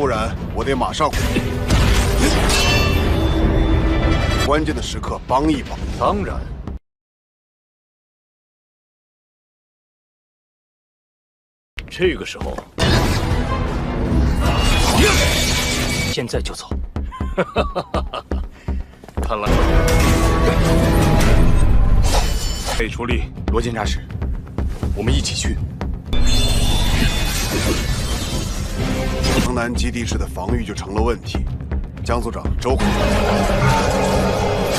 然我得马上回去。关键的时刻帮一帮。当然。这个时候，现在就走。看来可以出力，罗检察使，我们一起去。城南基地室的防御就成了问题。江组长，周会。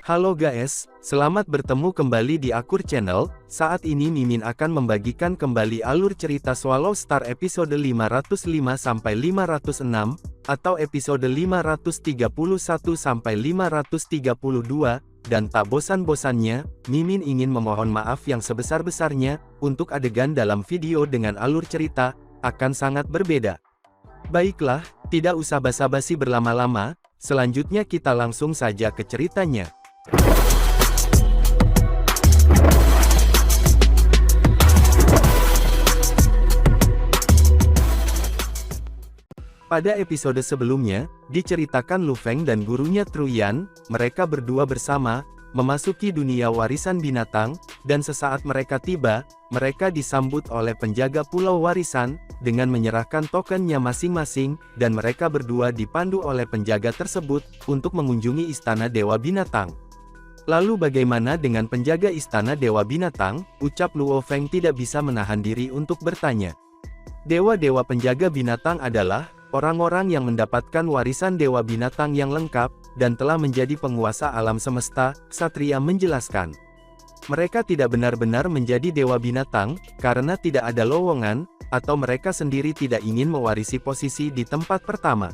Halo guys, selamat bertemu kembali di Akur Channel. Saat ini Mimin akan membagikan kembali alur cerita Swallow Star episode 505 sampai 506 atau episode 531 sampai 532 dan tak bosan-bosannya, Mimin ingin memohon maaf yang sebesar-besarnya untuk adegan dalam video dengan alur cerita akan sangat berbeda. Baiklah, tidak usah basa-basi berlama-lama, selanjutnya kita langsung saja ke ceritanya. Pada episode sebelumnya, diceritakan Lu Feng dan gurunya Truyan, mereka berdua bersama, memasuki dunia warisan binatang, dan sesaat mereka tiba, mereka disambut oleh penjaga pulau warisan, dengan menyerahkan tokennya masing-masing, dan mereka berdua dipandu oleh penjaga tersebut, untuk mengunjungi istana Dewa Binatang. Lalu bagaimana dengan penjaga istana Dewa Binatang? Ucap Luo Feng tidak bisa menahan diri untuk bertanya. Dewa-dewa penjaga binatang adalah orang-orang yang mendapatkan warisan Dewa Binatang yang lengkap, dan telah menjadi penguasa alam semesta, Ksatria menjelaskan. Mereka tidak benar-benar menjadi Dewa Binatang, karena tidak ada lowongan, atau mereka sendiri tidak ingin mewarisi posisi di tempat pertama.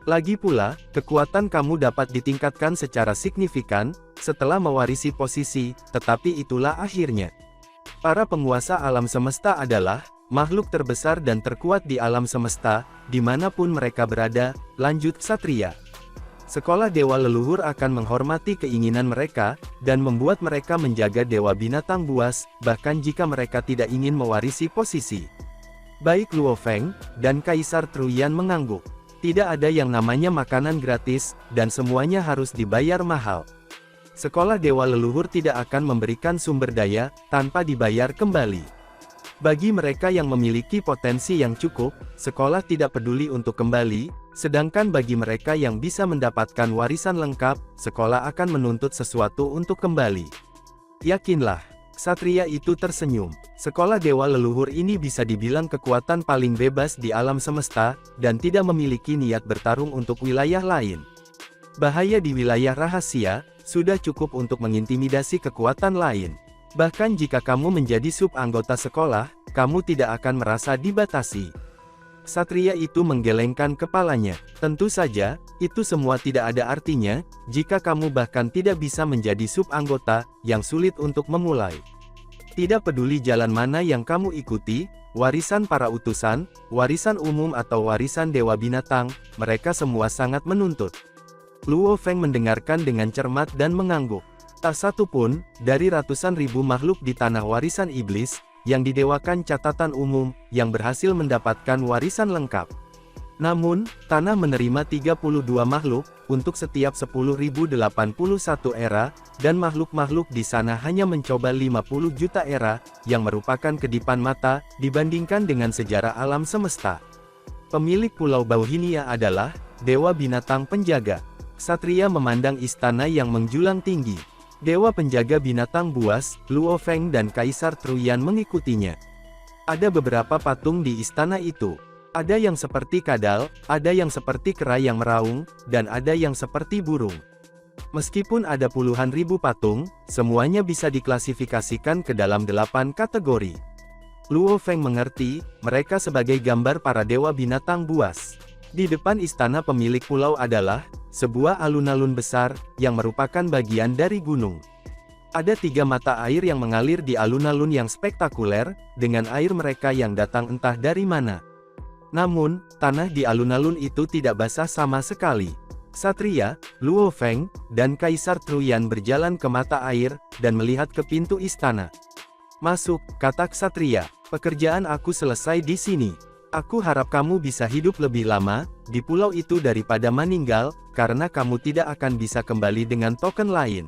Lagi pula, kekuatan kamu dapat ditingkatkan secara signifikan, setelah mewarisi posisi, tetapi itulah akhirnya. Para penguasa alam semesta adalah makhluk terbesar dan terkuat di alam semesta, dimanapun mereka berada, lanjut Ksatria. Sekolah Dewa Leluhur akan menghormati keinginan mereka, dan membuat mereka menjaga Dewa Binatang buas, bahkan jika mereka tidak ingin mewarisi posisi. Baik Luo Feng, dan Kaisar Truyan mengangguk. Tidak ada yang namanya makanan gratis, dan semuanya harus dibayar mahal. Sekolah Dewa Leluhur tidak akan memberikan sumber daya, tanpa dibayar kembali. Bagi mereka yang memiliki potensi yang cukup, sekolah tidak peduli untuk kembali, sedangkan bagi mereka yang bisa mendapatkan warisan lengkap, sekolah akan menuntut sesuatu untuk kembali. Yakinlah, Ksatria itu tersenyum. Sekolah Dewa Leluhur ini bisa dibilang kekuatan paling bebas di alam semesta, dan tidak memiliki niat bertarung untuk wilayah lain. Bahaya di wilayah rahasia, sudah cukup untuk mengintimidasi kekuatan lain. Bahkan jika kamu menjadi sub-anggota sekolah, kamu tidak akan merasa dibatasi. Ksatria itu menggelengkan kepalanya. Tentu saja, itu semua tidak ada artinya, jika kamu bahkan tidak bisa menjadi sub-anggota, yang sulit untuk memulai. Tidak peduli jalan mana yang kamu ikuti, warisan para utusan, warisan umum atau warisan Dewa Binatang, mereka semua sangat menuntut. Luo Feng mendengarkan dengan cermat dan mengangguk. Tak satu pun, dari ratusan ribu makhluk di tanah warisan iblis, yang didewakan catatan umum, yang berhasil mendapatkan warisan lengkap. Namun, tanah menerima 32 makhluk, untuk setiap 10.081 era, dan makhluk-makhluk di sana hanya mencoba 50 juta era, yang merupakan kedipan mata, dibandingkan dengan sejarah alam semesta. Pemilik Pulau Bauhinia adalah Dewa Binatang Penjaga. Ksatria memandang istana yang menjulang tinggi. Dewa Penjaga Binatang buas, Luo Feng dan Kaisar Truyan mengikutinya. Ada beberapa patung di istana itu. Ada yang seperti kadal, ada yang seperti kera yang meraung, dan ada yang seperti burung. Meskipun ada puluhan ribu patung, semuanya bisa diklasifikasikan ke dalam 8 kategori. Luo Feng mengerti, mereka sebagai gambar para Dewa Binatang buas. Di depan istana pemilik pulau adalah sebuah alun-alun besar, yang merupakan bagian dari gunung. Ada 3 mata air yang mengalir di alun-alun yang spektakuler, dengan air mereka yang datang entah dari mana. Namun, tanah di alun-alun itu tidak basah sama sekali. Ksatria, Luo Feng, dan Kaisar Truyan berjalan ke mata air, dan melihat ke pintu istana. "Masuk," kata Ksatria. "Pekerjaan aku selesai di sini." Aku harap kamu bisa hidup lebih lama di pulau itu daripada meninggal, karena kamu tidak akan bisa kembali dengan token lain.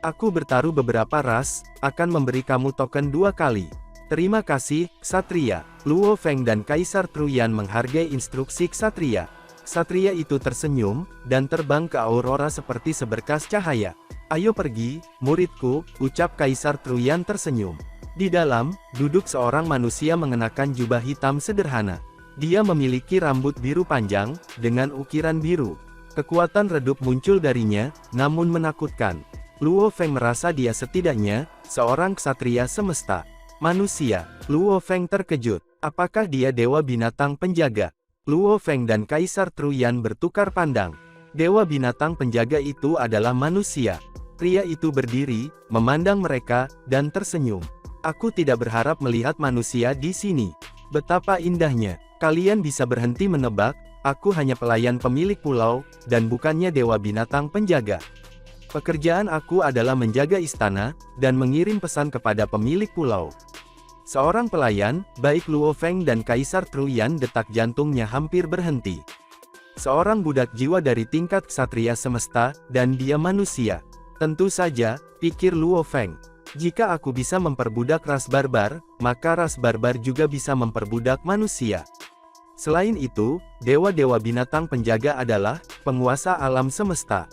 Aku bertaruh beberapa ras, akan memberi kamu token 2 kali. Terima kasih, Ksatria. Luo Feng dan Kaisar Truyan menghargai instruksi Ksatria. Ksatria itu tersenyum, dan terbang ke Aurora seperti seberkas cahaya. Ayo pergi, muridku, ucap Kaisar Truyan tersenyum. Di dalam, duduk seorang manusia mengenakan jubah hitam sederhana. Dia memiliki rambut biru panjang, dengan ukiran biru. Kekuatan redup muncul darinya, namun menakutkan. Luo Feng merasa dia setidaknya, seorang ksatria semesta. Manusia. Luo Feng terkejut. Apakah dia dewa binatang penjaga? Luo Feng dan Kaisar Truyan bertukar pandang. Dewa binatang penjaga itu adalah manusia. Pria itu berdiri, memandang mereka, dan tersenyum. Aku tidak berharap melihat manusia di sini. Betapa indahnya. Kalian bisa berhenti menebak, aku hanya pelayan pemilik pulau, dan bukannya dewa binatang penjaga. Pekerjaan aku adalah menjaga istana, dan mengirim pesan kepada pemilik pulau. Seorang pelayan, baik Luo Feng dan Kaisar Truyan detak jantungnya hampir berhenti. Seorang budak jiwa dari tingkat ksatria semesta, dan dia manusia. Tentu saja, pikir Luo Feng. Jika aku bisa memperbudak ras barbar, maka ras barbar juga bisa memperbudak manusia. Selain itu, dewa-dewa binatang penjaga adalah penguasa alam semesta.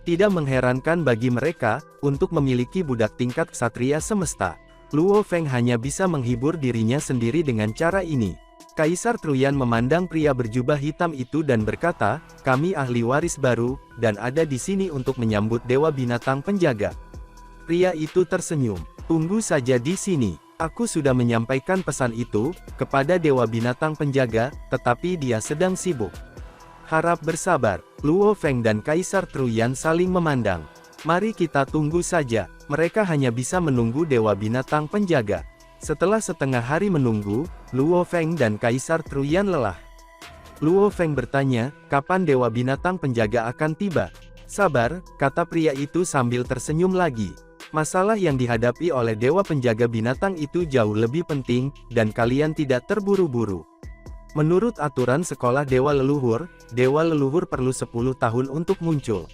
Tidak mengherankan bagi mereka untuk memiliki budak tingkat ksatria semesta. Luo Feng hanya bisa menghibur dirinya sendiri dengan cara ini. Kaisar Truyan memandang pria berjubah hitam itu dan berkata, "Kami ahli waris baru, dan ada di sini untuk menyambut dewa binatang penjaga." Pria itu tersenyum. "Tunggu saja di sini. Aku sudah menyampaikan pesan itu kepada dewa binatang penjaga, tetapi dia sedang sibuk." Harap bersabar. Luo Feng dan Kaisar Truyan saling memandang. Mari kita tunggu saja. Mereka hanya bisa menunggu dewa binatang penjaga. Setelah setengah hari menunggu, Luo Feng dan Kaisar Truyan lelah. Luo Feng bertanya, kapan dewa binatang penjaga akan tiba? Sabar, kata pria itu sambil tersenyum lagi. Masalah yang dihadapi oleh dewa penjaga binatang itu jauh lebih penting, dan kalian tidak terburu-buru. Menurut aturan sekolah dewa leluhur perlu 10 tahun untuk muncul.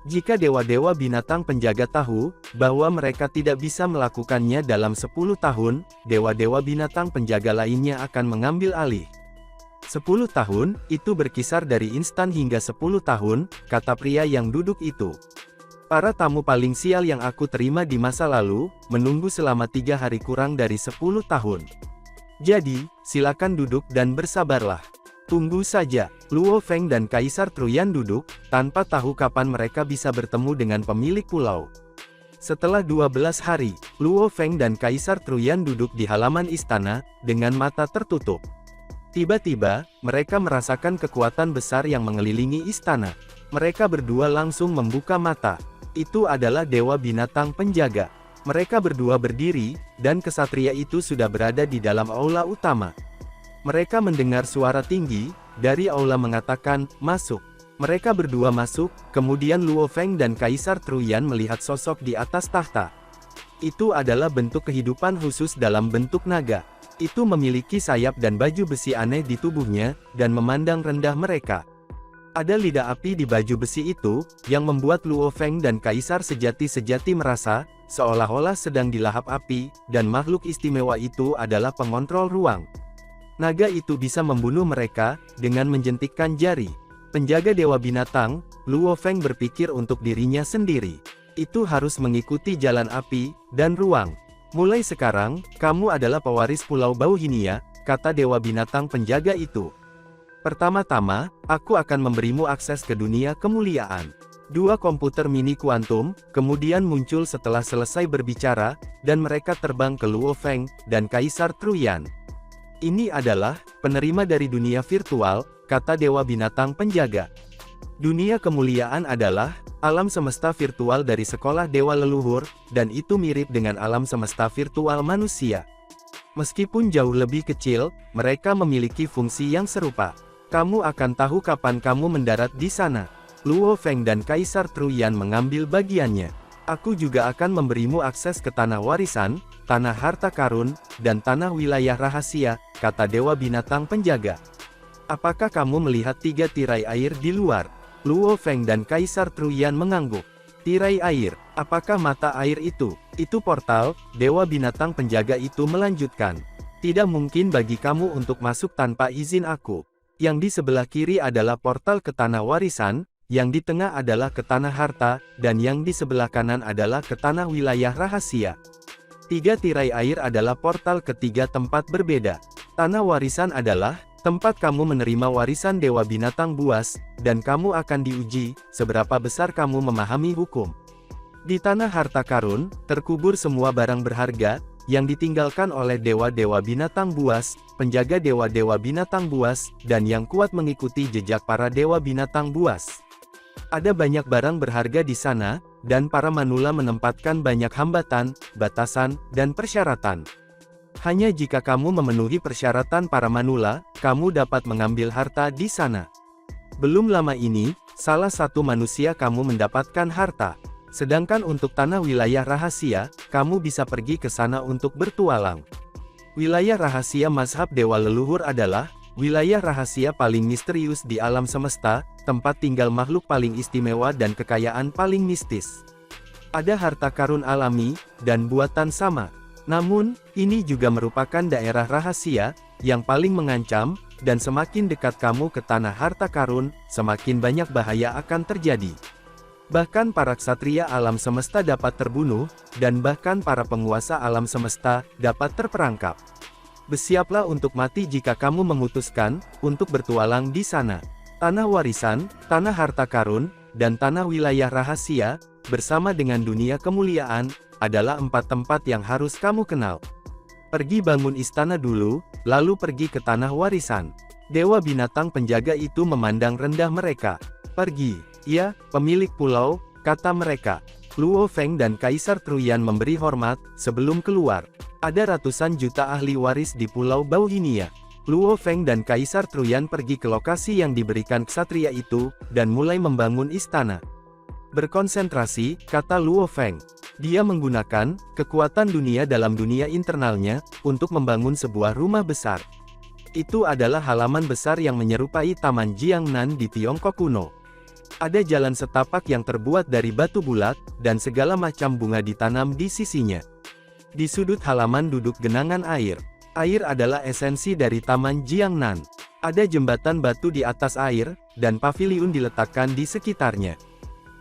Jika dewa-dewa binatang penjaga tahu bahwa mereka tidak bisa melakukannya dalam 10 tahun, dewa-dewa binatang penjaga lainnya akan mengambil alih. 10 tahun, itu berkisar dari instan hingga 10 tahun, kata pria yang duduk itu. Para tamu paling sial yang aku terima di masa lalu, menunggu selama 3 hari kurang dari 10 tahun. Jadi, silakan duduk dan bersabarlah. Tunggu saja. Luo Feng dan Kaisar Truyan duduk, tanpa tahu kapan mereka bisa bertemu dengan pemilik pulau. Setelah 12 hari, Luo Feng dan Kaisar Truyan duduk di halaman istana, dengan mata tertutup. Tiba-tiba, mereka merasakan kekuatan besar yang mengelilingi istana. Mereka berdua langsung membuka mata. Itu adalah dewa binatang penjaga. Mereka berdua berdiri, dan ksatria itu sudah berada di dalam aula utama. Mereka mendengar suara tinggi, dari aula mengatakan, "Masuk." Mereka berdua masuk, kemudian Luo Feng dan Kaisar Truyan melihat sosok di atas tahta. Itu adalah bentuk kehidupan khusus dalam bentuk naga. Itu memiliki sayap dan baju besi aneh di tubuhnya, dan memandang rendah mereka. Ada lidah api di baju besi itu, yang membuat Luo Feng dan Kaisar sejati-sejati merasa, seolah-olah sedang dilahap api, dan makhluk istimewa itu adalah pengontrol ruang. Naga itu bisa membunuh mereka, dengan menjentikkan jari. Penjaga dewa binatang, Luo Feng berpikir untuk dirinya sendiri. Itu harus mengikuti jalan api, dan ruang. Mulai sekarang, kamu adalah pewaris Pulau Bauhinia, kata dewa binatang penjaga itu. Pertama-tama, aku akan memberimu akses ke dunia kemuliaan. 2 komputer mini kuantum, kemudian muncul setelah selesai berbicara, dan mereka terbang ke Luo Feng, dan Kaisar Truyan. Ini adalah, penerima dari dunia virtual, kata dewa binatang penjaga. Dunia kemuliaan adalah, alam semesta virtual dari sekolah dewa leluhur, dan itu mirip dengan alam semesta virtual manusia. Meskipun jauh lebih kecil, mereka memiliki fungsi yang serupa. Kamu akan tahu kapan kamu mendarat di sana. Luo Feng dan Kaisar Truyan mengambil bagiannya. Aku juga akan memberimu akses ke tanah warisan, tanah harta karun, dan tanah wilayah rahasia, kata Dewa Binatang Penjaga. Apakah kamu melihat 3 tirai air di luar? Luo Feng dan Kaisar Truyan mengangguk. Tirai air, apakah mata air itu? Itu portal, Dewa Binatang Penjaga itu melanjutkan. Tidak mungkin bagi kamu untuk masuk tanpa izin aku. Yang di sebelah kiri adalah portal ke tanah warisan, yang di tengah adalah ke tanah harta, dan yang di sebelah kanan adalah ke tanah wilayah rahasia. 3 tirai air adalah portal ke 3 tempat berbeda. Tanah warisan adalah tempat kamu menerima warisan Dewa Binatang Buas, dan kamu akan diuji, seberapa besar kamu memahami hukum. Di tanah harta karun, terkubur semua barang berharga, yang ditinggalkan oleh Dewa-Dewa Binatang Buas, penjaga Dewa-Dewa Binatang Buas, dan yang kuat mengikuti jejak para Dewa Binatang Buas. Ada banyak barang berharga di sana, dan para manula menempatkan banyak hambatan, batasan, dan persyaratan. Hanya jika kamu memenuhi persyaratan para manula, kamu dapat mengambil harta di sana. Belum lama ini, salah satu manusia kamu mendapatkan harta. Sedangkan untuk tanah wilayah rahasia, kamu bisa pergi ke sana untuk bertualang. Wilayah rahasia mazhab Dewa Leluhur adalah wilayah rahasia paling misterius di alam semesta, tempat tinggal makhluk paling istimewa dan kekayaan paling mistis. Ada harta karun alami, dan buatan sama. Namun, ini juga merupakan daerah rahasia, yang paling mengancam, dan semakin dekat kamu ke tanah harta karun, semakin banyak bahaya akan terjadi. Bahkan para ksatria alam semesta dapat terbunuh, dan bahkan para penguasa alam semesta, dapat terperangkap. Bersiaplah untuk mati jika kamu memutuskan, untuk bertualang di sana. Tanah warisan, tanah harta karun, dan tanah wilayah rahasia, bersama dengan dunia kemuliaan, adalah 4 tempat yang harus kamu kenal. Pergi bangun istana dulu, lalu pergi ke tanah warisan. Dewa Binatang Penjaga itu memandang rendah mereka. Pergi, ya, pemilik pulau, kata mereka. Luo Feng dan Kaisar Truyan memberi hormat, sebelum keluar. Ada ratusan juta ahli waris di Pulau Bauhinia. Luo Feng dan Kaisar Truyan pergi ke lokasi yang diberikan ksatria itu, dan mulai membangun istana. Berkonsentrasi, kata Luo Feng. Dia menggunakan kekuatan dunia dalam dunia internalnya, untuk membangun sebuah rumah besar. Itu adalah halaman besar yang menyerupai Taman Jiangnan di Tiongkok kuno. Ada jalan setapak yang terbuat dari batu bulat, dan segala macam bunga ditanam di sisinya. Di sudut halaman duduk genangan air. Air adalah esensi dari Taman Jiangnan. Ada jembatan batu di atas air, dan paviliun diletakkan di sekitarnya.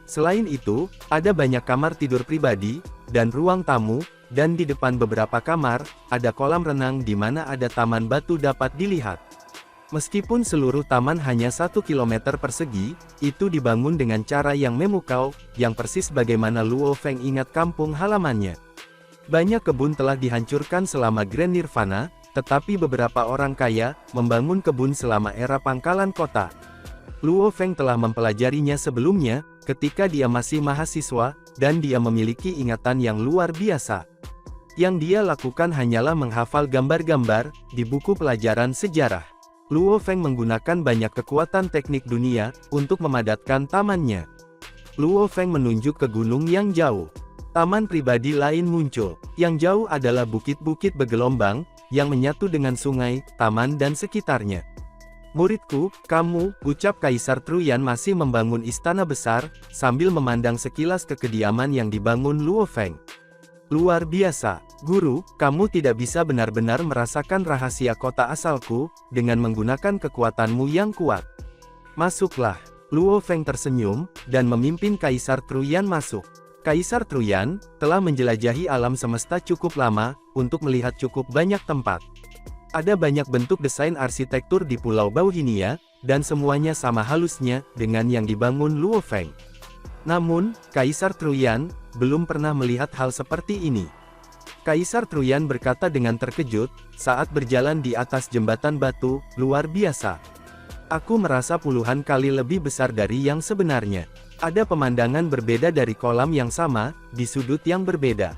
Selain itu, ada banyak kamar tidur pribadi, dan ruang tamu, dan di depan beberapa kamar, ada kolam renang di mana ada taman batu dapat dilihat. Meskipun seluruh taman hanya 1 km persegi, itu dibangun dengan cara yang memukau, yang persis bagaimana Luo Feng ingat kampung halamannya. Banyak kebun telah dihancurkan selama Grand Nirvana, tetapi beberapa orang kaya, membangun kebun selama era pangkalan kota. Luo Feng telah mempelajarinya sebelumnya, ketika dia masih mahasiswa, dan dia memiliki ingatan yang luar biasa. Yang dia lakukan hanyalah menghafal gambar-gambar, di buku pelajaran sejarah. Luo Feng menggunakan banyak kekuatan teknik dunia, untuk memadatkan tamannya. Luo Feng menunjuk ke gunung yang jauh. Taman pribadi lain muncul. Yang jauh adalah bukit-bukit bergelombang, yang menyatu dengan sungai, taman dan sekitarnya. Muridku, kamu, ucap Kaisar Truyan masih membangun istana besar, sambil memandang sekilas ke kediaman yang dibangun Luo Feng. Luar biasa, guru, kamu tidak bisa benar-benar merasakan rahasia kota asalku, dengan menggunakan kekuatanmu yang kuat. Masuklah. Luo Feng tersenyum, dan memimpin Kaisar Truyan masuk. Kaisar Truyan, telah menjelajahi alam semesta cukup lama, untuk melihat cukup banyak tempat. Ada banyak bentuk desain arsitektur di Pulau Bauhinia, dan semuanya sama halusnya, dengan yang dibangun Luo Feng. Namun, Kaisar Truyan, belum pernah melihat hal seperti ini. Kaisar Truyan berkata dengan terkejut, saat berjalan di atas jembatan batu, luar biasa. Aku merasa puluhan kali lebih besar dari yang sebenarnya. Ada pemandangan berbeda dari kolam yang sama, di sudut yang berbeda.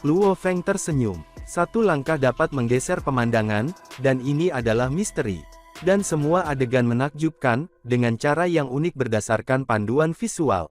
Luo Feng tersenyum. 1 langkah dapat menggeser pemandangan, dan ini adalah misteri. Dan semua adegan menakjubkan, dengan cara yang unik berdasarkan panduan visual.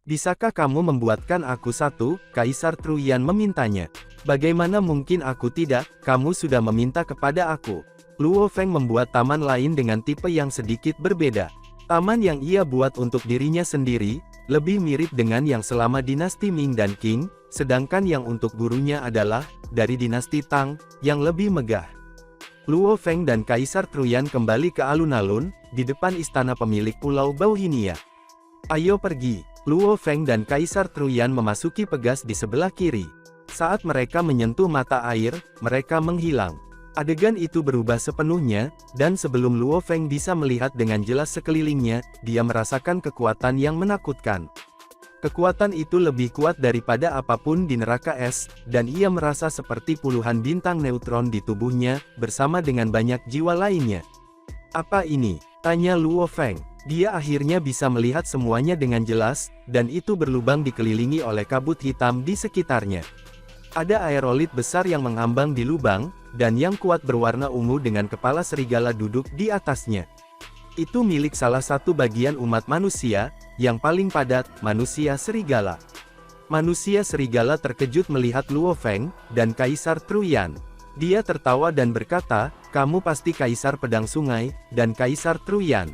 Bisakah kamu membuatkan aku satu? Kaisar Truyan memintanya. Bagaimana mungkin aku tidak, kamu sudah meminta kepada aku. Luo Feng membuat taman lain dengan tipe yang sedikit berbeda. Taman yang ia buat untuk dirinya sendiri, lebih mirip dengan yang selama dinasti Ming dan Qing, sedangkan yang untuk gurunya adalah, dari dinasti Tang, yang lebih megah. Luo Feng dan Kaisar Truyan kembali ke alun-alun, di depan istana pemilik Pulau Bauhinia. Ayo pergi. Luo Feng dan Kaisar Truyan memasuki pegas di sebelah kiri. Saat mereka menyentuh mata air, mereka menghilang. Adegan itu berubah sepenuhnya, dan sebelum Luo Feng bisa melihat dengan jelas sekelilingnya, dia merasakan kekuatan yang menakutkan. Kekuatan itu lebih kuat daripada apapun di neraka es, dan ia merasa seperti puluhan bintang neutron di tubuhnya, bersama dengan banyak jiwa lainnya. Apa ini? Tanya Luo Feng. Dia akhirnya bisa melihat semuanya dengan jelas, dan itu berlubang dikelilingi oleh kabut hitam di sekitarnya. Ada aerolit besar yang mengambang di lubang, dan yang kuat berwarna ungu dengan kepala serigala duduk di atasnya. Itu milik salah satu bagian umat manusia, yang paling padat, manusia serigala. Manusia serigala terkejut melihat Luo Feng, dan Kaisar Truyan. Dia tertawa dan berkata, kamu pasti Kaisar Pedang Sungai, dan Kaisar Truyan.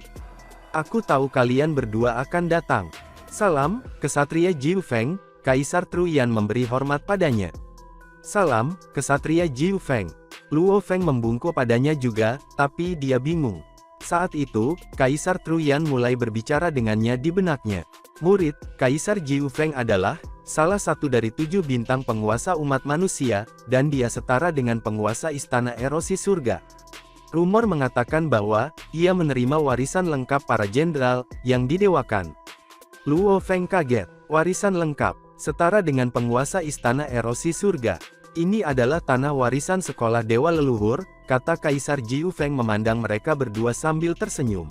Aku tahu kalian berdua akan datang. Salam, Kesatria Jiu Feng. Kaisar Truyan memberi hormat padanya. Salam, Kesatria Jiu Feng. Luo Feng membungkuk padanya juga, tapi dia bingung. Saat itu, Kaisar Truyan mulai berbicara dengannya di benaknya. Murid, Kaisar Jiu Feng adalah salah satu dari 7 bintang penguasa umat manusia, dan dia setara dengan penguasa istana erosi surga. Rumor mengatakan bahwa ia menerima warisan lengkap para jenderal yang didewakan. Luo Feng kaget. Warisan lengkap, setara dengan penguasa istana erosi surga. Ini adalah tanah warisan sekolah dewa leluhur, kata Kaisar Jiu Feng memandang mereka berdua sambil tersenyum.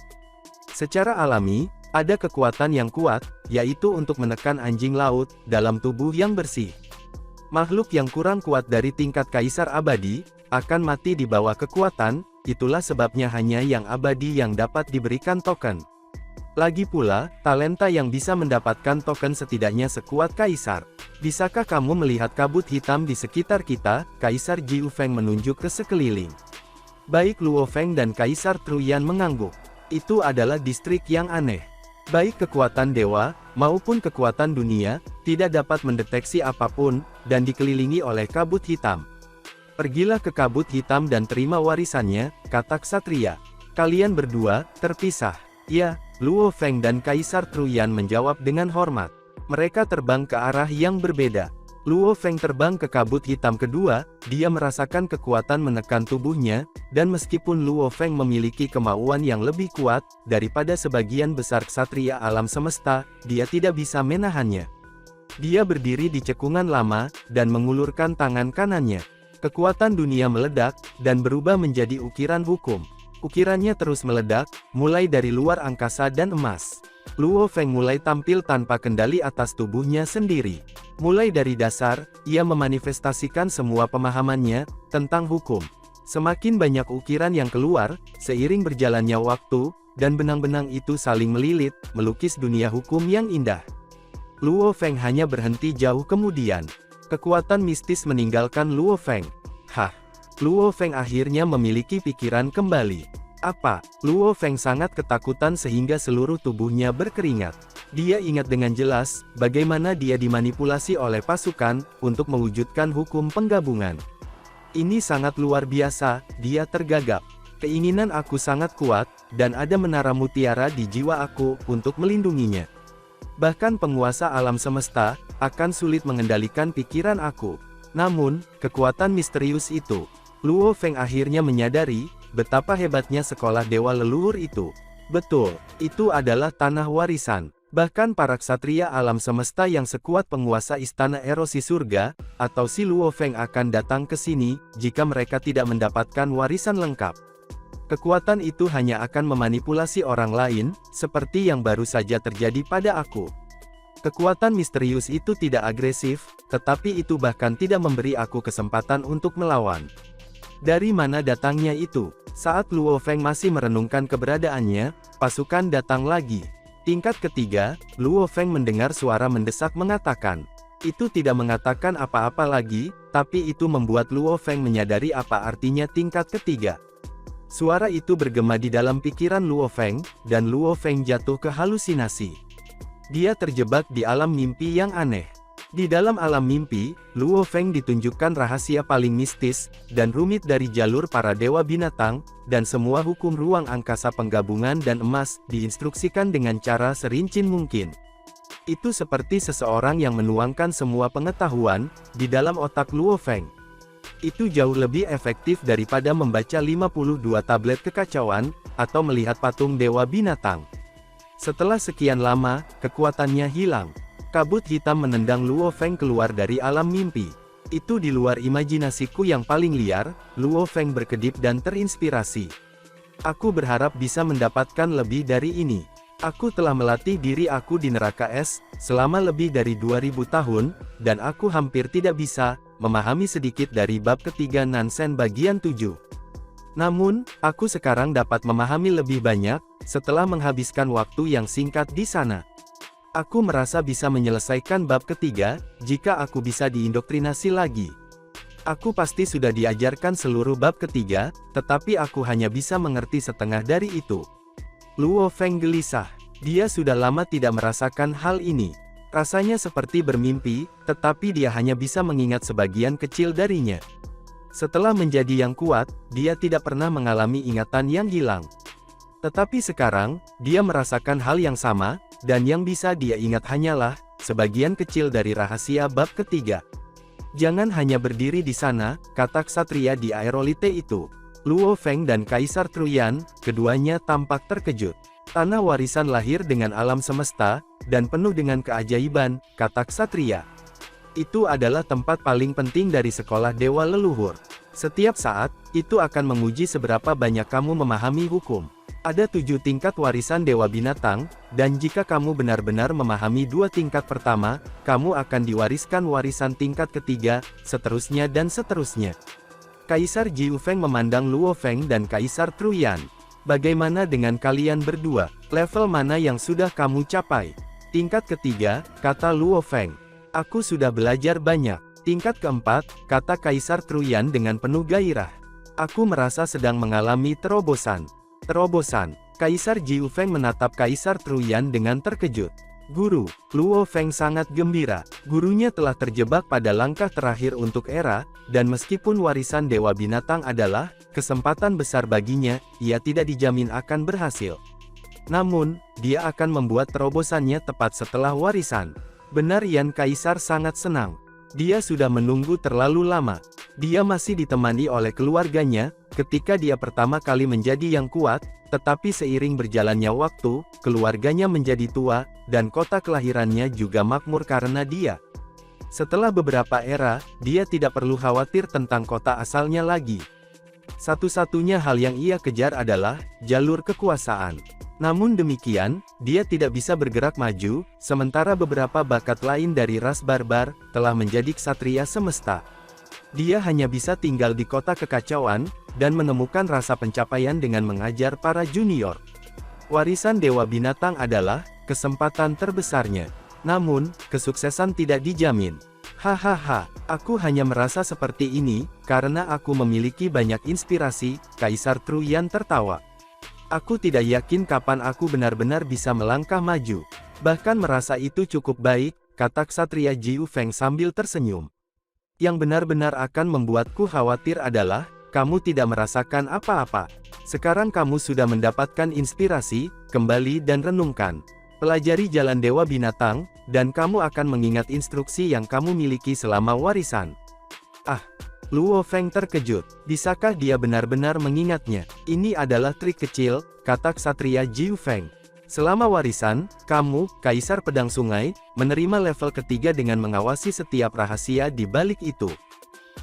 Secara alami, ada kekuatan yang kuat, yaitu untuk menekan anjing laut dalam tubuh yang bersih. Makhluk yang kurang kuat dari tingkat Kaisar abadi akan mati di bawah kekuatan. Itulah sebabnya hanya yang abadi yang dapat diberikan token. Lagi pula, talenta yang bisa mendapatkan token setidaknya sekuat Kaisar. Bisakah kamu melihat kabut hitam di sekitar kita? Kaisar Jiu Feng menunjuk ke sekeliling. Baik Luo Feng dan Kaisar Truyan mengangguk. Itu adalah distrik yang aneh. Baik kekuatan dewa, maupun kekuatan dunia, tidak dapat mendeteksi apapun, dan dikelilingi oleh kabut hitam. Pergilah ke kabut hitam dan terima warisannya, kata ksatria. Kalian berdua, terpisah. Ya, Luo Feng dan Kaisar Truyan menjawab dengan hormat. Mereka terbang ke arah yang berbeda. Luo Feng terbang ke kabut hitam kedua, dia merasakan kekuatan menekan tubuhnya, dan meskipun Luo Feng memiliki kemauan yang lebih kuat, daripada sebagian besar ksatria alam semesta, dia tidak bisa menahannya. Dia berdiri di cekungan lama, dan mengulurkan tangan kanannya. Kekuatan dunia meledak, dan berubah menjadi ukiran hukum. Ukirannya terus meledak, mulai dari luar angkasa dan emas. Luo Feng mulai tampil tanpa kendali atas tubuhnya sendiri. Mulai dari dasar, ia memanifestasikan semua pemahamannya tentang hukum. Semakin banyak ukiran yang keluar, seiring berjalannya waktu, dan benang-benang itu saling melilit, melukis dunia hukum yang indah. Luo Feng hanya berhenti jauh kemudian. Kekuatan mistis meninggalkan Luo Feng. Hah! Luo Feng akhirnya memiliki pikiran kembali. Apa? Luo Feng sangat ketakutan sehingga seluruh tubuhnya berkeringat. Dia ingat dengan jelas, bagaimana dia dimanipulasi oleh pasukan, untuk mewujudkan hukum penggabungan. Ini sangat luar biasa, dia tergagap. Keinginan aku sangat kuat, dan ada menara mutiara di jiwa aku, untuk melindunginya. Bahkan penguasa alam semesta, akan sulit mengendalikan pikiran aku. Namun, kekuatan misterius itu. Luo Feng akhirnya menyadari, betapa hebatnya sekolah dewa leluhur itu. Betul, itu adalah tanah warisan. Bahkan para ksatria alam semesta yang sekuat penguasa istana erosi surga, atau si Luo Feng akan datang ke sini, jika mereka tidak mendapatkan warisan lengkap. Kekuatan itu hanya akan memanipulasi orang lain, seperti yang baru saja terjadi pada aku. Kekuatan misterius itu tidak agresif, tetapi itu bahkan tidak memberi aku kesempatan untuk melawan. Dari mana datangnya itu? Saat Luo Feng masih merenungkan keberadaannya, pasukan datang lagi. Tingkat ketiga, Luo Feng mendengar suara mendesak mengatakan. Itu tidak mengatakan apa-apa lagi, tapi itu membuat Luo Feng menyadari apa artinya tingkat ketiga. Suara itu bergema di dalam pikiran Luo Feng, dan Luo Feng jatuh ke halusinasi. Dia terjebak di alam mimpi yang aneh. Di dalam alam mimpi, Luo Feng ditunjukkan rahasia paling mistis dan rumit dari jalur para dewa binatang, dan semua hukum ruang angkasa penggabungan dan emas diinstruksikan dengan cara serinci mungkin. Itu seperti seseorang yang menuangkan semua pengetahuan di dalam otak Luo Feng. Itu jauh lebih efektif daripada membaca 52 tablet kekacauan, atau melihat patung dewa binatang. Setelah sekian lama, kekuatannya hilang. Kabut hitam menendang Luo Feng keluar dari alam mimpi. Itu di luar imajinasiku yang paling liar, Luo Feng berkedip dan terinspirasi. Aku berharap bisa mendapatkan lebih dari ini. Aku telah melatih diri aku di neraka es, selama lebih dari 2000 tahun, dan aku hampir tidak bisa memahami sedikit dari bab ketiga Nansen bagian 7. Namun, aku sekarang dapat memahami lebih banyak, setelah menghabiskan waktu yang singkat di sana. Aku merasa bisa menyelesaikan bab ketiga, jika aku bisa diindoktrinasi lagi. Aku pasti sudah diajarkan seluruh bab ketiga, tetapi aku hanya bisa mengerti setengah dari itu. Luo Feng gelisah. Dia sudah lama tidak merasakan hal ini. Rasanya seperti bermimpi, tetapi dia hanya bisa mengingat sebagian kecil darinya. Setelah menjadi yang kuat, dia tidak pernah mengalami ingatan yang hilang. Tetapi sekarang, dia merasakan hal yang sama, dan yang bisa dia ingat hanyalah sebagian kecil dari rahasia bab ketiga. Jangan hanya berdiri di sana, kata ksatria di aerolite itu. Luo Feng dan Kaisar Truyan, keduanya tampak terkejut. Tanah warisan lahir dengan alam semesta, dan penuh dengan keajaiban, kata ksatria. Itu adalah tempat paling penting dari sekolah dewa leluhur. Setiap saat, itu akan menguji seberapa banyak kamu memahami hukum. Ada 7 tingkat warisan dewa binatang, dan jika kamu benar-benar memahami 2 tingkat pertama, kamu akan diwariskan warisan tingkat ketiga, seterusnya dan seterusnya. Kaisar Jiu Feng memandang Luo Feng dan Kaisar Truyan. Bagaimana dengan kalian berdua? Level mana yang sudah kamu capai? Tingkat ketiga, kata Luo Feng. Aku sudah belajar banyak. Tingkat keempat, kata Kaisar Truyan dengan penuh gairah. Aku merasa sedang mengalami terobosan. Terobosan. Kaisar Jiu Feng menatap Kaisar Truyan dengan terkejut. Guru, Luo Feng sangat gembira. Gurunya telah terjebak pada langkah terakhir untuk era, dan meskipun warisan Dewa Binatang adalah kesempatan besar baginya, ia tidak dijamin akan berhasil. Namun, dia akan membuat terobosannya tepat setelah warisan. Benar, Yan. Kaisar sangat senang. Dia sudah menunggu terlalu lama. Dia masih ditemani oleh keluarganya, ketika dia pertama kali menjadi yang kuat, tetapi seiring berjalannya waktu, keluarganya menjadi tua, dan kota kelahirannya juga makmur karena dia. Setelah beberapa era, dia tidak perlu khawatir tentang kota asalnya lagi. Satu-satunya hal yang ia kejar adalah jalur kekuasaan. Namun demikian, dia tidak bisa bergerak maju, sementara beberapa bakat lain dari ras barbar telah menjadi ksatria semesta. Dia hanya bisa tinggal di kota kekacauan, dan menemukan rasa pencapaian dengan mengajar para junior. Warisan Dewa Binatang adalah kesempatan terbesarnya. Namun, kesuksesan tidak dijamin. Hahaha, aku hanya merasa seperti ini, karena aku memiliki banyak inspirasi, Kaisar Truyan tertawa. Aku tidak yakin kapan aku benar-benar bisa melangkah maju. Bahkan merasa itu cukup baik, kata ksatria Jiu Feng sambil tersenyum. Yang benar-benar akan membuatku khawatir adalah, kamu tidak merasakan apa-apa. Sekarang kamu sudah mendapatkan inspirasi, kembali dan renungkan. Pelajari jalan Dewa Binatang, dan kamu akan mengingat instruksi yang kamu miliki selama warisan. Ah, Luo Feng terkejut. Bisakah dia benar-benar mengingatnya? Ini adalah trik kecil, kata ksatria Jiu Feng. Selama warisan, kamu, Kaisar Pedang Sungai, menerima level ketiga dengan mengawasi setiap rahasia di balik itu.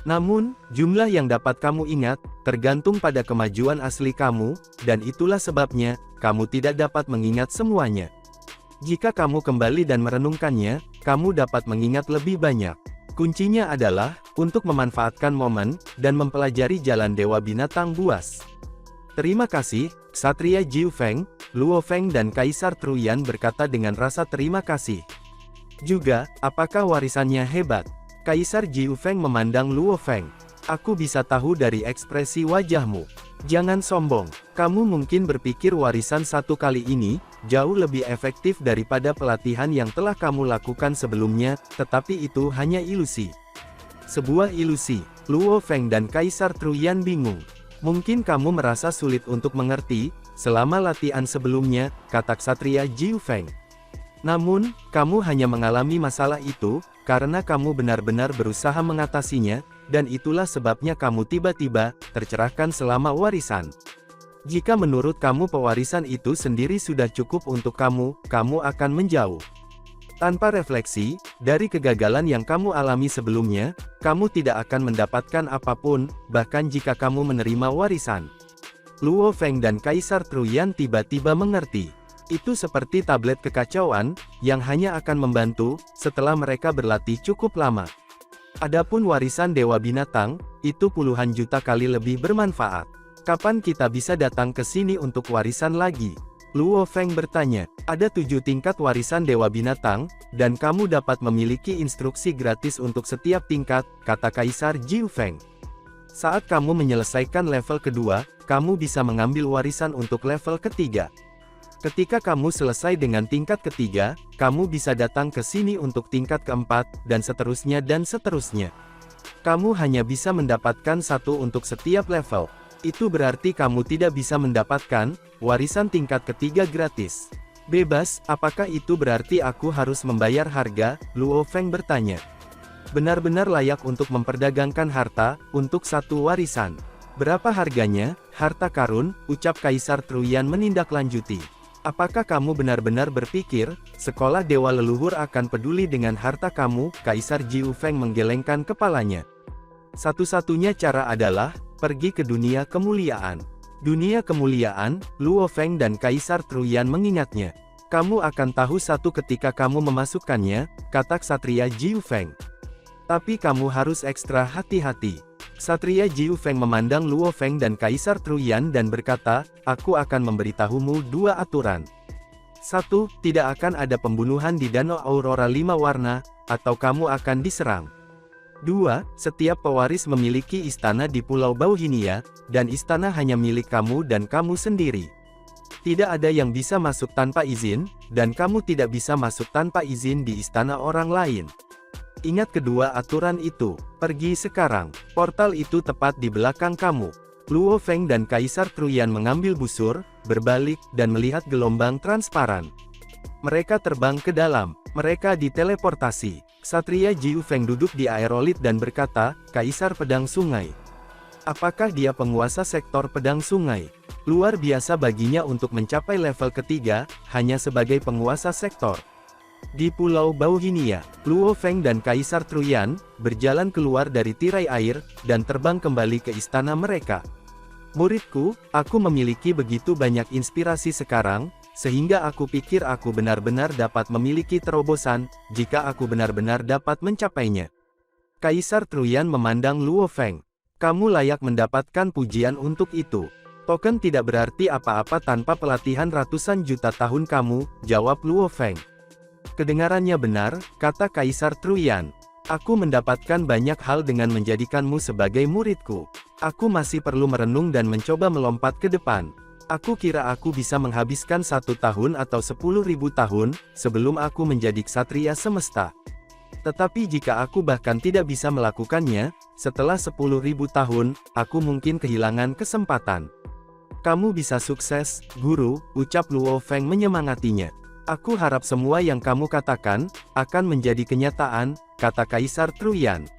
Namun, jumlah yang dapat kamu ingat, tergantung pada kemajuan asli kamu, dan itulah sebabnya, kamu tidak dapat mengingat semuanya. Jika kamu kembali dan merenungkannya, kamu dapat mengingat lebih banyak. Kuncinya adalah, untuk memanfaatkan momen, dan mempelajari jalan Dewa Binatang buas. Terima kasih, Ksatria Jiu Feng, Luo Feng dan Kaisar Truyan berkata dengan rasa terima kasih. Juga, apakah warisannya hebat? Kaisar Jiu Feng memandang Luo Feng. Aku bisa tahu dari ekspresi wajahmu. Jangan sombong. Kamu mungkin berpikir warisan satu kali ini jauh lebih efektif daripada pelatihan yang telah kamu lakukan sebelumnya, tetapi itu hanya ilusi. Sebuah ilusi. Luo Feng dan Kaisar Truyan bingung. Mungkin kamu merasa sulit untuk mengerti, selama latihan sebelumnya, kata Ksatria Jiu Feng. Namun, kamu hanya mengalami masalah itu, karena kamu benar-benar berusaha mengatasinya, dan itulah sebabnya kamu tiba-tiba tercerahkan selama warisan. Jika menurut kamu pewarisan itu sendiri sudah cukup untuk kamu akan menjauh. Tanpa refleksi, dari kegagalan yang kamu alami sebelumnya, kamu tidak akan mendapatkan apapun, bahkan jika kamu menerima warisan. Luo Feng dan Kaisar Truyan tiba-tiba mengerti. Itu seperti tablet kekacauan, yang hanya akan membantu, setelah mereka berlatih cukup lama. Adapun warisan Dewa Binatang, itu puluhan juta kali lebih bermanfaat. Kapan kita bisa datang ke sini untuk warisan lagi? Luo Feng bertanya. Ada 7 tingkat warisan Dewa Binatang, dan kamu dapat memiliki instruksi gratis untuk setiap tingkat, kata Kaisar Jiu Feng. Saat kamu menyelesaikan level kedua, kamu bisa mengambil warisan untuk level ketiga. Ketika kamu selesai dengan tingkat ketiga, kamu bisa datang ke sini untuk tingkat keempat, dan seterusnya dan seterusnya. Kamu hanya bisa mendapatkan satu untuk setiap level. Itu berarti kamu tidak bisa mendapatkan warisan tingkat ketiga gratis. Bebas, apakah itu berarti aku harus membayar harga? Luo Feng bertanya. Benar-benar layak untuk memperdagangkan harta, untuk satu warisan. Berapa harganya? Harta karun, ucap Kaisar Truyan menindaklanjuti. Apakah kamu benar-benar berpikir, sekolah dewa leluhur akan peduli dengan harta kamu? Kaisar Jiu Feng menggelengkan kepalanya. Satu-satunya cara adalah, pergi ke dunia kemuliaan. Dunia kemuliaan, Luo Feng dan Kaisar Truyan mengingatnya. Kamu akan tahu satu ketika kamu memasukkannya, kata Ksatria Jiu Feng. Tapi kamu harus ekstra hati-hati. Ksatria Jiu Feng memandang Luo Feng dan Kaisar Truyan dan berkata, aku akan memberitahumu 2 aturan. 1. Tidak akan ada pembunuhan di Danau Aurora 5 warna, atau kamu akan diserang. 2. Setiap pewaris memiliki istana di Pulau Bauhinia, dan istana hanya milik kamu dan kamu sendiri. Tidak ada yang bisa masuk tanpa izin, dan kamu tidak bisa masuk tanpa izin di istana orang lain. Ingat kedua aturan itu. Pergi sekarang. Portal itu tepat di belakang kamu. Luo Feng dan Kaisar Truyan mengambil busur, berbalik, dan melihat gelombang transparan. Mereka terbang ke dalam. Mereka diteleportasi. Ksatria Jiu Feng duduk di aerolit dan berkata, Kaisar Pedang Sungai. Apakah dia penguasa sektor pedang sungai? Luar biasa baginya untuk mencapai level ketiga, hanya sebagai penguasa sektor. Di Pulau Bauhinia, Luo Feng dan Kaisar Truyan berjalan keluar dari tirai air, dan terbang kembali ke istana mereka. Muridku, aku memiliki begitu banyak inspirasi sekarang, sehingga aku pikir aku benar-benar dapat memiliki terobosan, jika aku benar-benar dapat mencapainya. Kaisar Truyan memandang Luo Feng. Kamu layak mendapatkan pujian untuk itu. Token tidak berarti apa-apa tanpa pelatihan ratusan juta tahun kamu, jawab Luo Feng. Kedengarannya benar, kata Kaisar Truyan. Aku mendapatkan banyak hal dengan menjadikanmu sebagai muridku. Aku masih perlu merenung dan mencoba melompat ke depan. Aku kira aku bisa menghabiskan 1 tahun atau 10.000 tahun, sebelum aku menjadi ksatria semesta. Tetapi jika aku bahkan tidak bisa melakukannya, setelah 10.000 tahun, aku mungkin kehilangan kesempatan. Kamu bisa sukses, guru, ucap Luo Feng menyemangatinya. Aku harap semua yang kamu katakan, akan menjadi kenyataan, kata Kaisar Truyan.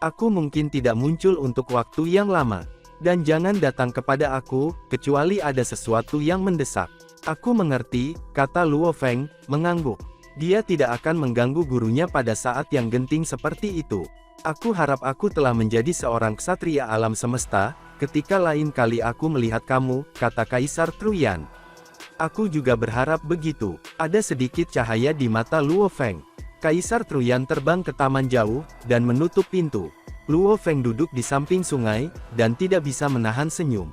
Aku mungkin tidak muncul untuk waktu yang lama. Dan jangan datang kepada aku, kecuali ada sesuatu yang mendesak. Aku mengerti, kata Luo Feng, mengangguk. Dia tidak akan mengganggu gurunya pada saat yang genting seperti itu. Aku harap aku telah menjadi seorang ksatria alam semesta, ketika lain kali aku melihat kamu, kata Kaisar Truyan. Aku juga berharap begitu. Ada sedikit cahaya di mata Luo Feng. Kaisar Truyan terbang ke taman jauh, dan menutup pintu. Luo Feng duduk di samping sungai, dan tidak bisa menahan senyum.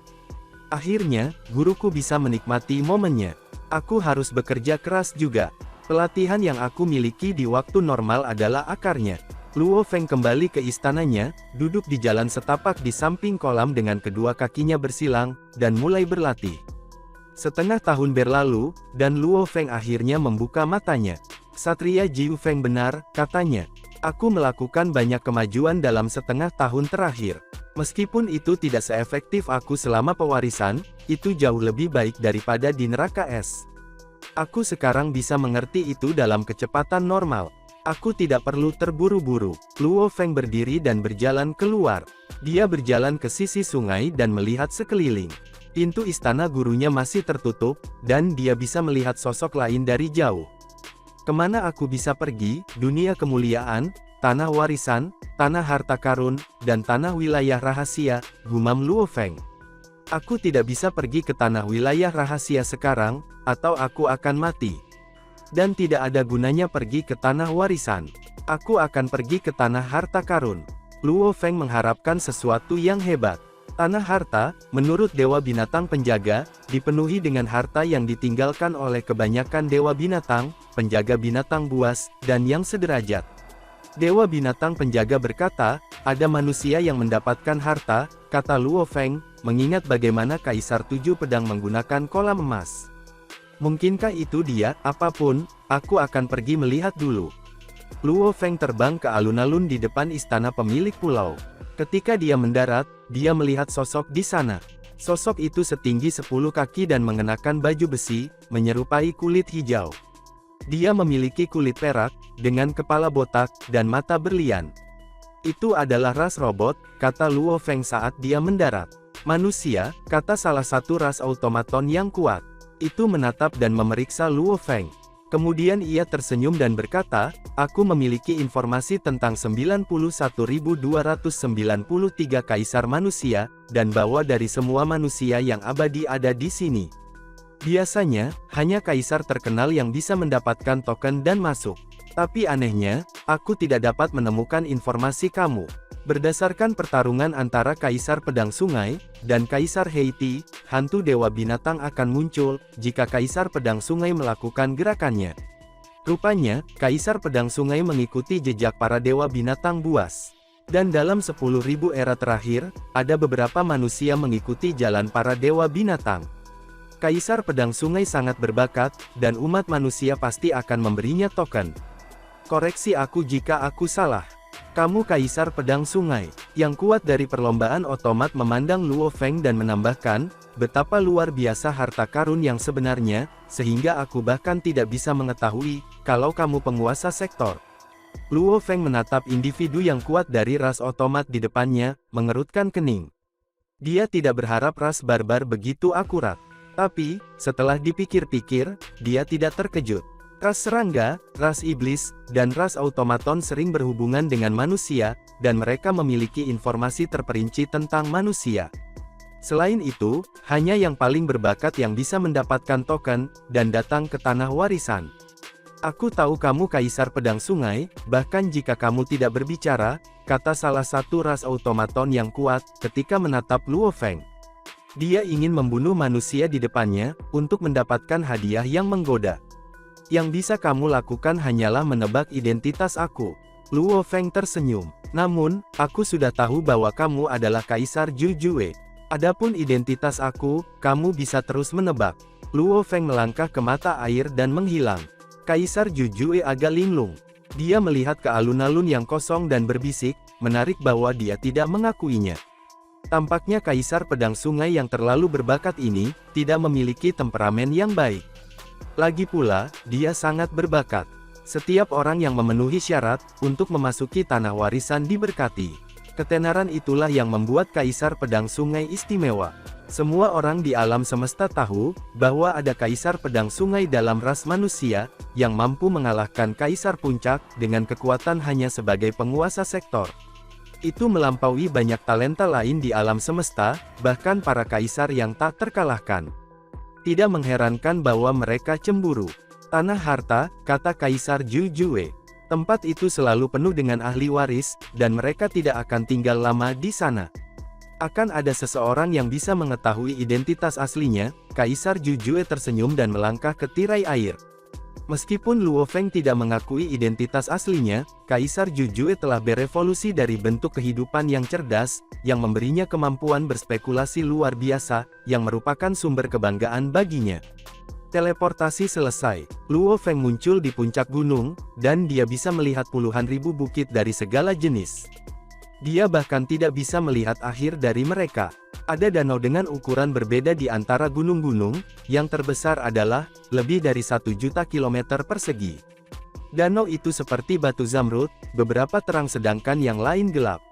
Akhirnya, guruku bisa menikmati momennya. Aku harus bekerja keras juga. Pelatihan yang aku miliki di waktu normal adalah akarnya. Luo Feng kembali ke istananya, duduk di jalan setapak di samping kolam dengan kedua kakinya bersilang, dan mulai berlatih. Setengah tahun berlalu, dan Luo Feng akhirnya membuka matanya. Satria Jiu Feng benar, katanya. Aku melakukan banyak kemajuan dalam setengah tahun terakhir. Meskipun itu tidak seefektif aku selama pewarisan, itu jauh lebih baik daripada di neraka es. Aku sekarang bisa mengerti itu dalam kecepatan normal. Aku tidak perlu terburu-buru. Luo Feng berdiri dan berjalan keluar. Dia berjalan ke sisi sungai dan melihat sekeliling. Pintu istana gurunya masih tertutup, dan dia bisa melihat sosok lain dari jauh. Kemana aku bisa pergi? Dunia kemuliaan, tanah warisan, tanah harta karun, dan tanah wilayah rahasia, gumam Luo Feng. Aku tidak bisa pergi ke tanah wilayah rahasia sekarang, atau aku akan mati. Dan tidak ada gunanya pergi ke tanah warisan. Aku akan pergi ke tanah harta karun. Luo Feng mengharapkan sesuatu yang hebat. Tanah harta, menurut Dewa Binatang Penjaga, dipenuhi dengan harta yang ditinggalkan oleh kebanyakan Dewa Binatang, penjaga binatang buas, dan yang sederajat. Dewa Binatang Penjaga berkata, ada manusia yang mendapatkan harta, kata Luo Feng, mengingat bagaimana Kaisar Tujuh Pedang menggunakan kolam emas. Mungkinkah itu dia? Apapun, aku akan pergi melihat dulu. Luo Feng terbang ke alun-alun di depan istana pemilik pulau. Ketika dia mendarat, dia melihat sosok di sana. Sosok itu setinggi 10 kaki dan mengenakan baju besi, menyerupai kulit hijau. Dia memiliki kulit perak, dengan kepala botak, dan mata berlian. Itu adalah ras robot, kata Luo Feng saat dia mendarat. Manusia, kata salah satu ras automaton yang kuat. Itu menatap dan memeriksa Luo Feng. Kemudian ia tersenyum dan berkata, aku memiliki informasi tentang 91.293 kaisar manusia, dan bahwa dari semua manusia yang abadi ada di sini. Biasanya, hanya kaisar terkenal yang bisa mendapatkan token dan masuk. Tapi anehnya, aku tidak dapat menemukan informasi kamu. Berdasarkan pertarungan antara Kaisar Pedang Sungai, dan Kaisar Heiti, hantu Dewa Binatang akan muncul, jika Kaisar Pedang Sungai melakukan gerakannya. Rupanya, Kaisar Pedang Sungai mengikuti jejak para Dewa Binatang buas. Dan dalam 10.000 era terakhir, ada beberapa manusia mengikuti jalan para Dewa Binatang. Kaisar Pedang Sungai sangat berbakat, dan umat manusia pasti akan memberinya token. Koreksi aku jika aku salah. Kamu Kaisar Pedang Sungai, yang kuat dari perlombaan otomat memandang Luo Feng dan menambahkan, betapa luar biasa harta karun yang sebenarnya, sehingga aku bahkan tidak bisa mengetahui, kalau kamu penguasa sektor. Luo Feng menatap individu yang kuat dari ras otomat di depannya, mengerutkan kening. Dia tidak berharap ras barbar begitu akurat. Tapi, setelah dipikir-pikir, dia tidak terkejut. Ras serangga, ras iblis, dan ras automaton sering berhubungan dengan manusia, dan mereka memiliki informasi terperinci tentang manusia. Selain itu, hanya yang paling berbakat yang bisa mendapatkan token, dan datang ke tanah warisan. Aku tahu kamu Kaisar Pedang Sungai, bahkan jika kamu tidak berbicara, kata salah satu ras automaton yang kuat, ketika menatap Luo Feng. Dia ingin membunuh manusia di depannya, untuk mendapatkan hadiah yang menggoda. Yang bisa kamu lakukan hanyalah menebak identitas aku. Luo Feng tersenyum. Namun, aku sudah tahu bahwa kamu adalah Kaisar Jujue. Adapun identitas aku, kamu bisa terus menebak. Luo Feng melangkah ke mata air dan menghilang. Kaisar Jujue agak linglung. Dia melihat ke alun-alun yang kosong dan berbisik, menarik bahwa dia tidak mengakuinya. Tampaknya Kaisar Pedang Sungai yang terlalu berbakat ini, tidak memiliki temperamen yang baik. Lagi pula, dia sangat berbakat. Setiap orang yang memenuhi syarat, untuk memasuki tanah warisan diberkati. Ketenaran itulah yang membuat Kaisar Pedang Sungai istimewa. Semua orang di alam semesta tahu, bahwa ada Kaisar Pedang Sungai dalam ras manusia, yang mampu mengalahkan Kaisar Puncak, dengan kekuatan hanya sebagai penguasa sektor. Itu melampaui banyak talenta lain di alam semesta, bahkan para kaisar yang tak terkalahkan. Tidak mengherankan bahwa mereka cemburu. Tanah harta, kata Kaisar Jujue. Tempat itu selalu penuh dengan ahli waris, dan mereka tidak akan tinggal lama di sana. Akan ada seseorang yang bisa mengetahui identitas aslinya. Kaisar Jujue tersenyum dan melangkah ke tirai air. Meskipun Luo Feng tidak mengakui identitas aslinya, Kaisar Jujue telah berevolusi dari bentuk kehidupan yang cerdas, yang memberinya kemampuan berspekulasi luar biasa, yang merupakan sumber kebanggaan baginya. Teleportasi selesai, Luo Feng muncul di puncak gunung, dan dia bisa melihat puluhan ribu bukit dari segala jenis. Dia bahkan tidak bisa melihat akhir dari mereka. Ada danau dengan ukuran berbeda di antara gunung-gunung, yang terbesar adalah lebih dari 1 juta kilometer persegi. Danau itu seperti batu zamrud, beberapa terang sedangkan yang lain gelap.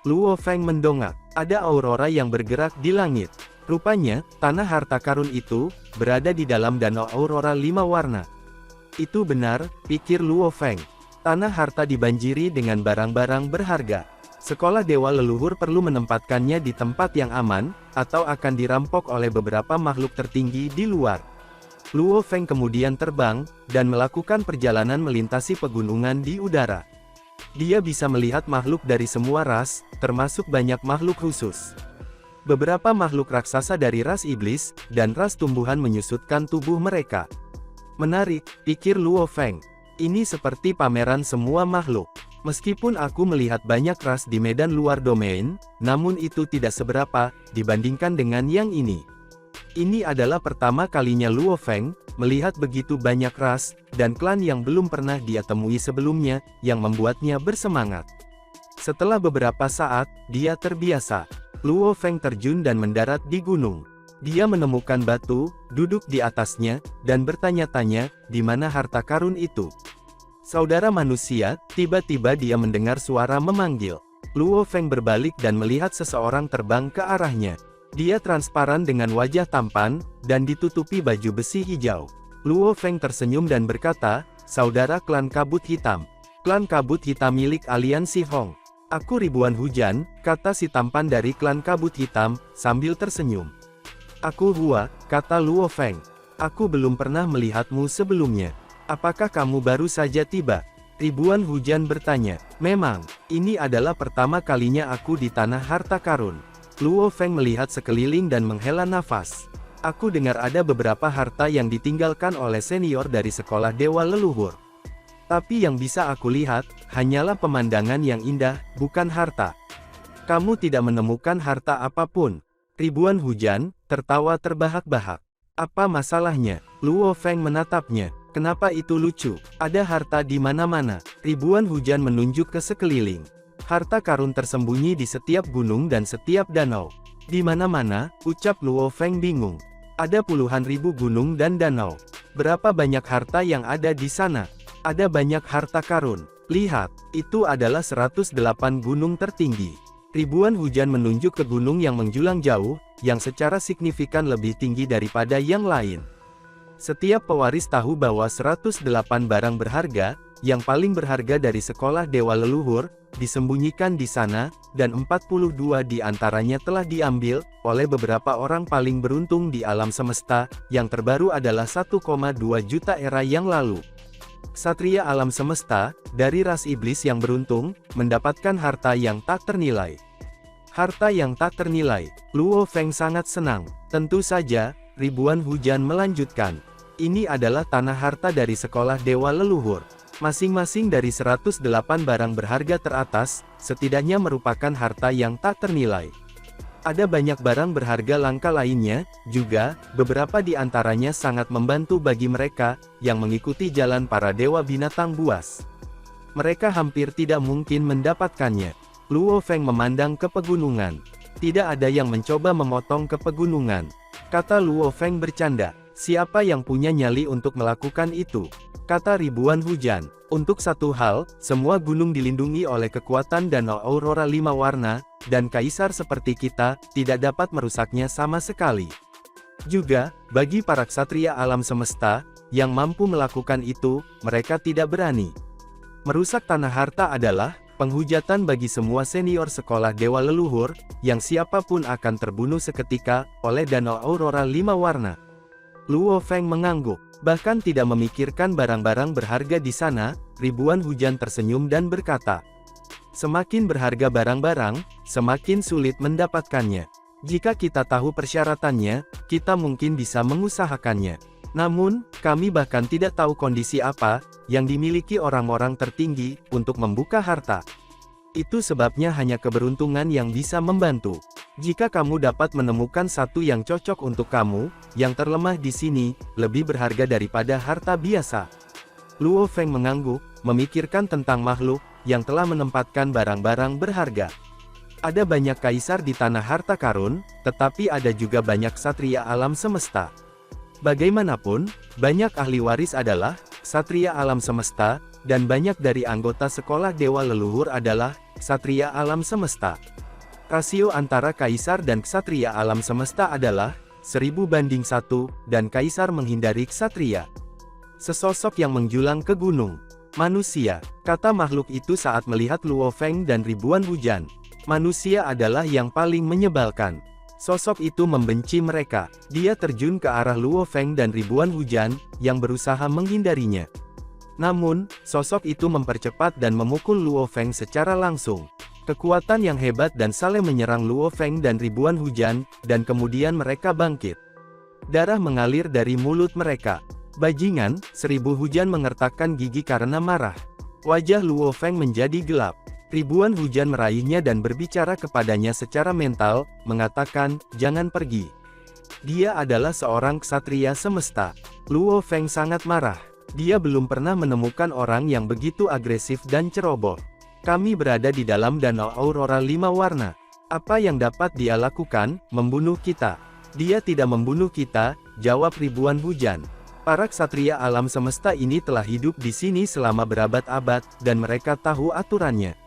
Luo Feng mendongak, ada aurora yang bergerak di langit. Rupanya, tanah harta karun itu berada di dalam danau aurora 5 warna. Itu benar, pikir Luo Feng. Tanah harta dibanjiri dengan barang-barang berharga. Sekolah Dewa Leluhur perlu menempatkannya di tempat yang aman, atau akan dirampok oleh beberapa makhluk tertinggi di luar. Luo Feng kemudian terbang, dan melakukan perjalanan melintasi pegunungan di udara. Dia bisa melihat makhluk dari semua ras, termasuk banyak makhluk khusus. Beberapa makhluk raksasa dari ras iblis, dan ras tumbuhan menyusutkan tubuh mereka. Menarik, pikir Luo Feng. Ini seperti pameran semua makhluk. Meskipun aku melihat banyak ras di medan luar domain, namun itu tidak seberapa, dibandingkan dengan yang ini. Ini adalah pertama kalinya Luo Feng melihat begitu banyak ras, dan klan yang belum pernah dia temui sebelumnya, yang membuatnya bersemangat. Setelah beberapa saat, dia terbiasa. Luo Feng terjun dan mendarat di gunung. Dia menemukan batu, duduk di atasnya, dan bertanya-tanya, di mana harta karun itu? Saudara manusia, tiba-tiba dia mendengar suara memanggil. Luo Feng berbalik dan melihat seseorang terbang ke arahnya. Dia transparan dengan wajah tampan, dan ditutupi baju besi hijau. Luo Feng tersenyum dan berkata, saudara klan kabut hitam. Klan kabut hitam milik aliansi Hong. Aku Ribuan Hujan, kata si tampan dari klan kabut hitam, sambil tersenyum. Aku Hua, kata Luo Feng. Aku belum pernah melihatmu sebelumnya. Apakah kamu baru saja tiba? Ribuan Hujan bertanya. Memang, ini adalah pertama kalinya aku di tanah harta karun. Luo Feng melihat sekeliling dan menghela nafas. Aku dengar ada beberapa harta yang ditinggalkan oleh senior dari sekolah Dewa Leluhur. Tapi yang bisa aku lihat, hanyalah pemandangan yang indah, bukan harta. Kamu tidak menemukan harta apapun. Ribuan Hujan tertawa terbahak-bahak. Apa masalahnya? Luo Feng menatapnya. Kenapa itu lucu? Ada harta di mana-mana. Ribuan Hujan menunjuk ke sekeliling. Harta karun tersembunyi di setiap gunung dan setiap danau. Di mana-mana, ucap Luo Feng bingung. Ada puluhan ribu gunung dan danau. Berapa banyak harta yang ada di sana? Ada banyak harta karun. Lihat, itu adalah 108 gunung tertinggi. Ribuan Hujan menunjuk ke gunung yang menjulang jauh, yang secara signifikan lebih tinggi daripada yang lain. Setiap pewaris tahu bahwa 108 barang berharga, yang paling berharga dari sekolah Dewa Leluhur, disembunyikan di sana, dan 42 di antaranya telah diambil oleh beberapa orang paling beruntung di alam semesta, yang terbaru adalah 1,2 juta era yang lalu. Ksatria alam semesta, dari ras iblis yang beruntung, mendapatkan harta yang tak ternilai. Harta yang tak ternilai. Luo Feng sangat senang. Tentu saja, Ribuan Hujan melanjutkan. Ini adalah tanah harta dari sekolah Dewa Leluhur. Masing-masing dari 108 barang berharga teratas, setidaknya merupakan harta yang tak ternilai. Ada banyak barang berharga langka lainnya, juga, beberapa di antaranya sangat membantu bagi mereka, yang mengikuti jalan para dewa binatang buas. Mereka hampir tidak mungkin mendapatkannya. Luo Feng memandang ke pegunungan. Tidak ada yang mencoba memotong ke pegunungan. Kata Luo Feng bercanda. Siapa yang punya nyali untuk melakukan itu? Kata Ribuan Hujan. Untuk satu hal, semua gunung dilindungi oleh kekuatan danau aurora 5 warna, dan kaisar seperti kita, tidak dapat merusaknya sama sekali. Juga, bagi para ksatria alam semesta, yang mampu melakukan itu, mereka tidak berani. Merusak tanah harta adalah penghujatan bagi semua senior sekolah Dewa Leluhur, yang siapapun akan terbunuh seketika, oleh danau aurora 5 warna. Luo Feng mengangguk, bahkan tidak memikirkan barang-barang berharga di sana. Ribuan Hujan tersenyum dan berkata, Semakin berharga barang-barang, semakin sulit mendapatkannya. Jika kita tahu persyaratannya, kita mungkin bisa mengusahakannya. Namun, kami bahkan tidak tahu kondisi apa yang dimiliki orang-orang tertinggi untuk membuka harta. Itu sebabnya hanya keberuntungan yang bisa membantu. Jika kamu dapat menemukan satu yang cocok untuk kamu, yang terlemah di sini, lebih berharga daripada harta biasa. Luo Feng mengangguk, memikirkan tentang makhluk yang telah menempatkan barang-barang berharga. Ada banyak kaisar di tanah harta karun, tetapi ada juga banyak ksatria alam semesta. Bagaimanapun, banyak ahli waris adalah ksatria alam semesta, dan banyak dari anggota sekolah dewa leluhur adalah ksatria alam semesta. Rasio antara kaisar dan ksatria alam semesta adalah 1000:1, dan kaisar menghindari ksatria. Sesosok yang menjulang ke gunung. Manusia, kata makhluk itu saat melihat Luo Feng dan ribuan hujan. Manusia adalah yang paling menyebalkan. Sosok itu membenci mereka. Dia terjun ke arah Luo Feng dan ribuan hujan yang berusaha menghindarinya. Namun, sosok itu mempercepat dan memukul Luo Feng secara langsung. Kekuatan yang hebat dan saling menyerang Luo Feng dan ribuan hujan, dan kemudian mereka bangkit. Darah mengalir dari mulut mereka. Bajingan, 1000 hujan mengertakkan gigi karena marah. Wajah Luo Feng menjadi gelap. Ribuan hujan meraihnya dan berbicara kepadanya secara mental, mengatakan, jangan pergi. Dia adalah seorang ksatria semesta. Luo Feng sangat marah. Dia belum pernah menemukan orang yang begitu agresif dan ceroboh. Kami berada di dalam danau aurora 5 warna. Apa yang dapat dia lakukan? Membunuh kita. Dia tidak membunuh kita, jawab ribuan hujan. Para ksatria alam semesta ini telah hidup di sini selama berabad-abad, dan mereka tahu aturannya.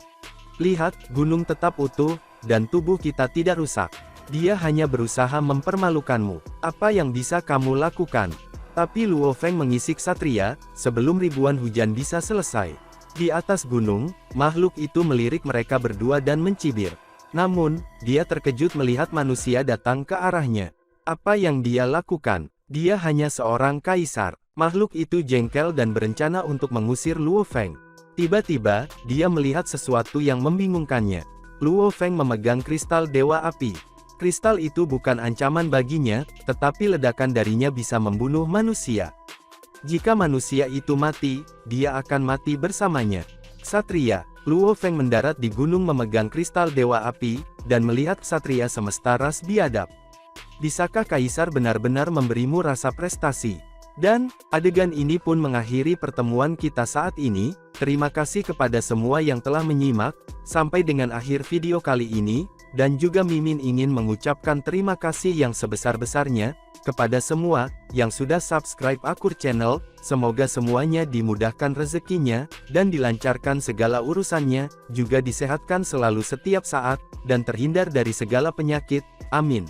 Lihat, gunung tetap utuh, dan tubuh kita tidak rusak. Dia hanya berusaha mempermalukanmu. Apa yang bisa kamu lakukan? Tapi Luo Feng mengisi ksatria, sebelum ribuan hujan bisa selesai. Di atas gunung, makhluk itu melirik mereka berdua dan mencibir. Namun, dia terkejut melihat manusia datang ke arahnya. Apa yang dia lakukan? Dia hanya seorang kaisar. Makhluk itu jengkel dan berencana untuk mengusir Luo Feng. Tiba-tiba, dia melihat sesuatu yang membingungkannya. Luo Feng memegang kristal dewa api. Kristal itu bukan ancaman baginya, tetapi ledakan darinya bisa membunuh manusia. Jika manusia itu mati, dia akan mati bersamanya. Ksatria, Luo Feng mendarat di gunung memegang kristal dewa api, dan melihat ksatria semesta ras biadab. Bisakah kaisar benar-benar memberimu rasa prestasi? Dan, adegan ini pun mengakhiri pertemuan kita saat ini. Terima kasih kepada semua yang telah menyimak, sampai dengan akhir video kali ini, dan juga Mimin ingin mengucapkan terima kasih yang sebesar-besarnya, kepada semua, yang sudah subscribe Akur Channel. Semoga semuanya dimudahkan rezekinya, dan dilancarkan segala urusannya, juga disehatkan selalu setiap saat, dan terhindar dari segala penyakit, amin.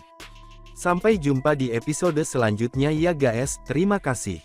Sampai jumpa di episode selanjutnya ya guys, terima kasih.